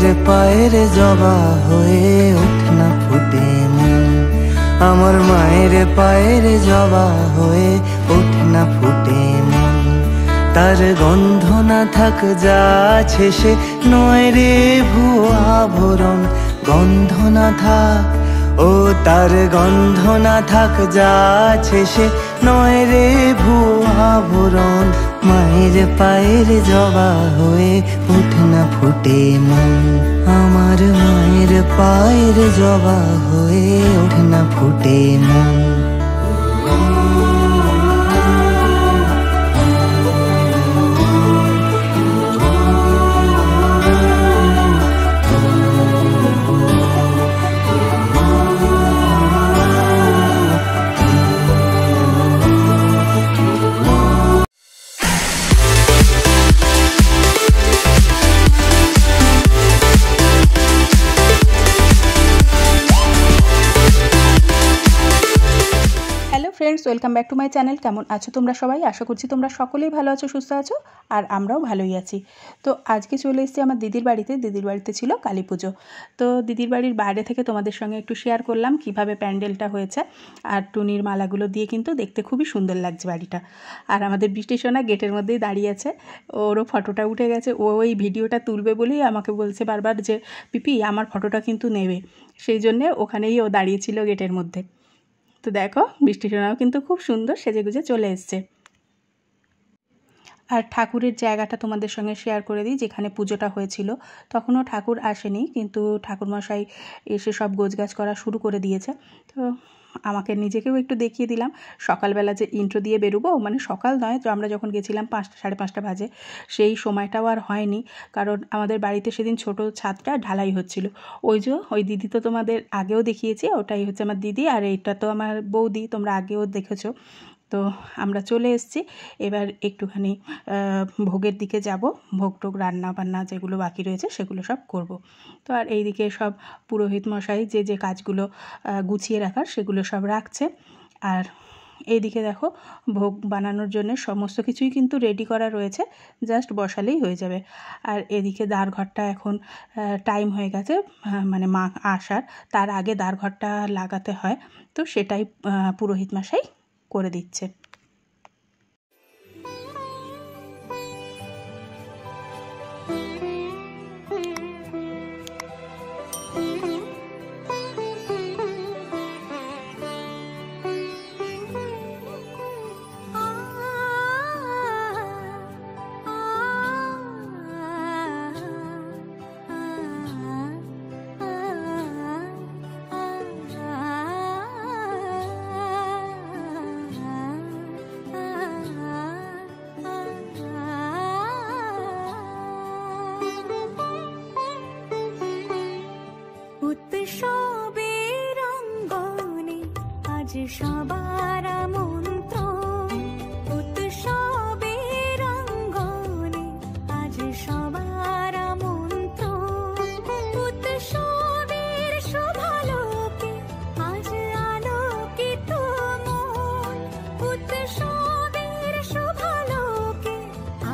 মায়ের পায়ের জবা হয়ে ওঠে না ফুটে মন, আমার মায়ের পায়ের জবা হয়ে ওঠে না ফুটে মন। তার গন্ধ না থাক যা আছে সে নয় রে ভুয়া আভরণ, গন্ধ না থাক ও তার গন্ধ না থাক যা আছে সে নয় রে ভুয়া আভরণ। মায়ের পায়ের জবা হয়ে ওঠে না ফুটে মন, আমার মায়ের পায়ের জবা হয়ে ওঠে না ফুটে মন। Friends, welcome back to my channel. কেমন আছো তোমরা সবাই? আশা করছি তোমরা সকলেই ভালো আছো, সুস্থ আছো, আর আমরাও ভালোই আছি। তো আজকে চলে এসেছি আমার দিদির বাড়িতে। দিদির বাড়িতে ছিল কালী পুজো। তো দিদির বাড়ির বাইরে থেকে তোমাদের সঙ্গে একটু শেয়ার করলাম কিভাবে প্যান্ডেলটা হয়েছে। আর টুনির মালাগুলো দিয়ে কিন্তু দেখতে খুবই সুন্দর লাগছে বাড়িটা। আর আমাদের বৃষ্টি সোনা গেটের মধ্যেই দাঁড়িয়ে আছে, ওরও ফটোটা উঠে গেছে। ও ওই ভিডিওটা তুলবে বলেই আমাকে বলছে বারবার যে পিপি আমার ফটোটা কিন্তু নেবে, সেই জন্যে ওখানেই ও দাঁড়িয়েছিল গেটের মধ্যে। তো দেখো বৃষ্টি সোনাও কিন্তু খুব সুন্দর সেজেগুজে চলে এসছে। আর ঠাকুরের জায়গাটা তোমাদের সঙ্গে শেয়ার করে দিই, যেখানে পুজোটা হয়েছিল তখনও ঠাকুর আসেনি, কিন্তু ঠাকুরমশাই এসে সব গোছগাছ করা শুরু করে দিয়েছে। তো আমাকে নিজেকেও একটু দেখিয়ে দিলাম। সকালবেলা যে ইন্ট্রো দিয়ে বেরোবো, মানে সকাল নয়, তো আমরা যখন গেছিলাম 5টা সাড়ে 5টা বাজে, সেই সময়টাও আর হয়নি, কারণ আমাদের বাড়িতে সেদিন ছোট ছাদটা ঢালাই হচ্ছিল। ওই দিদি তো তোমাদের আগেও দেখিয়েছি, ওটাই হচ্ছে আমার দিদি, আর এইটা তো আমার বৌদি, তোমরা আগেও দেখেছো। তো আমরা চলে এসেছি, এবার একটুখানি ভোগের দিকে যাব। ভোগ টোগ রান্না বান্না যেগুলো বাকি রয়েছে সেগুলো সব করব। তো আর এইদিকে সব পুরোহিত মশাই যে কাজগুলো গুছিয়ে রাখার সেগুলো সব রাখছে। আর এইদিকে দেখো ভোগ বানানোর জন্য সমস্ত কিছুই কিন্তু রেডি করা রয়েছে, জাস্ট বসালেই হয়ে যাবে। আর এদিকে দ্বারঘরটা এখন টাইম হয়ে গেছে, মানে মা আসার তার আগে দ্বারঘরটা লাগাতে হয়, তো সেটাই পুরোহিত মশাই করে দিচ্ছে। সবার আমন্ত্রণ উৎসবের অঙ্গনে, আজ সবার আমন্ত্রণ উৎসবের শোভালোকে, আজ আলোকিত মন উৎসবের শোভালোকে,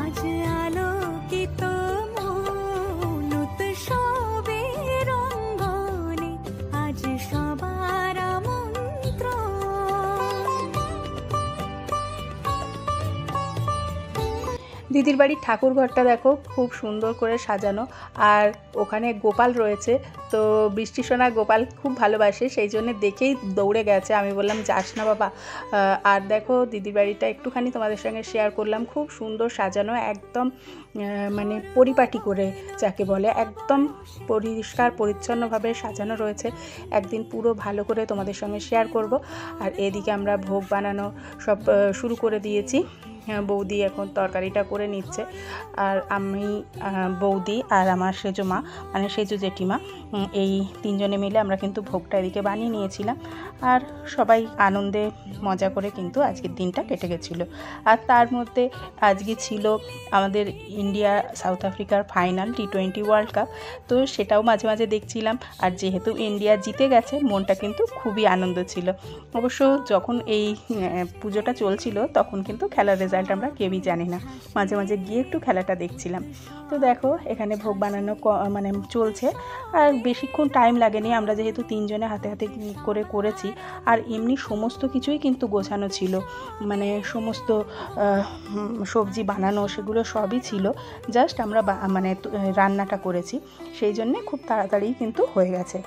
আজ আলোকিত মন উৎসবের অঙ্গনে, আজ সবার দিদির বাড়ির ঠাকুর ঘরটা দেখো খুব সুন্দর করে সাজানো, আর ওখানে গোপাল রয়েছে। তো বৃষ্টি সোনা গোপাল খুব ভালোবাসে, সেই জন্য দেখেই দৌড়ে গেছে। আমি বললাম যাস না বাবা। আর দেখো দিদির বাড়িটা একটুখানি তোমাদের সঙ্গে শেয়ার করলাম, খুব সুন্দর সাজানো, একদম মানে পরিপাটি করে যাকে বলে, একদম পরিষ্কার পরিচ্ছন্নভাবে সাজানো রয়েছে। একদিন পুরো ভালো করে তোমাদের সঙ্গে শেয়ার করব। আর এদিকে আমরা ভোগ বানানো সব শুরু করে দিয়েছি। বৌদি এখন তরকারিটা করে নিচ্ছে, আর আমি বৌদি আর আমার সেজো মা, মানে সেজো জেঠিমা, এই তিনজনে মিলে আমরা কিন্তু ভোগটা এদিকে বানিয়ে নিয়েছিলাম। আর সবাই আনন্দে মজা করে কিন্তু আজকের দিনটা কেটে গেছিলো। আর তার মধ্যে আজকে ছিল আমাদের ইন্ডিয়া সাউথ আফ্রিকার ফাইনাল T20 ওয়ার্ল্ড কাপ, তো সেটাও মাঝে মাঝে দেখছিলাম। আর যেহেতু ইন্ডিয়া জিতে গেছে, মনটা কিন্তু খুবই আনন্দ ছিল। অবশ্য যখন এই পুজোটা চলছিল তখন কিন্তু খেলার রেজাল্ট রেজাল্ট আমরা কেউই জানি না, মাঝে মাঝে গিয়ে একটু খেলাটা দেখছিলাম। তো দেখো এখানে ভোগ বানানো মানে চলছে, আর বেশিক্ষণ টাইম লাগেনি, আমরা যেহেতু 3 জনে হাতে হাতে করে করেছি। আর এমনি সমস্ত কিছুই কিন্তু গোছানো ছিল, মানে সমস্ত সবজি বানানো সেগুলো সবই ছিল, জাস্ট আমরা মানে রান্নাটা করেছি, সেই জন্যে খুব তাড়াতাড়ি কিন্তু হয়ে গেছে।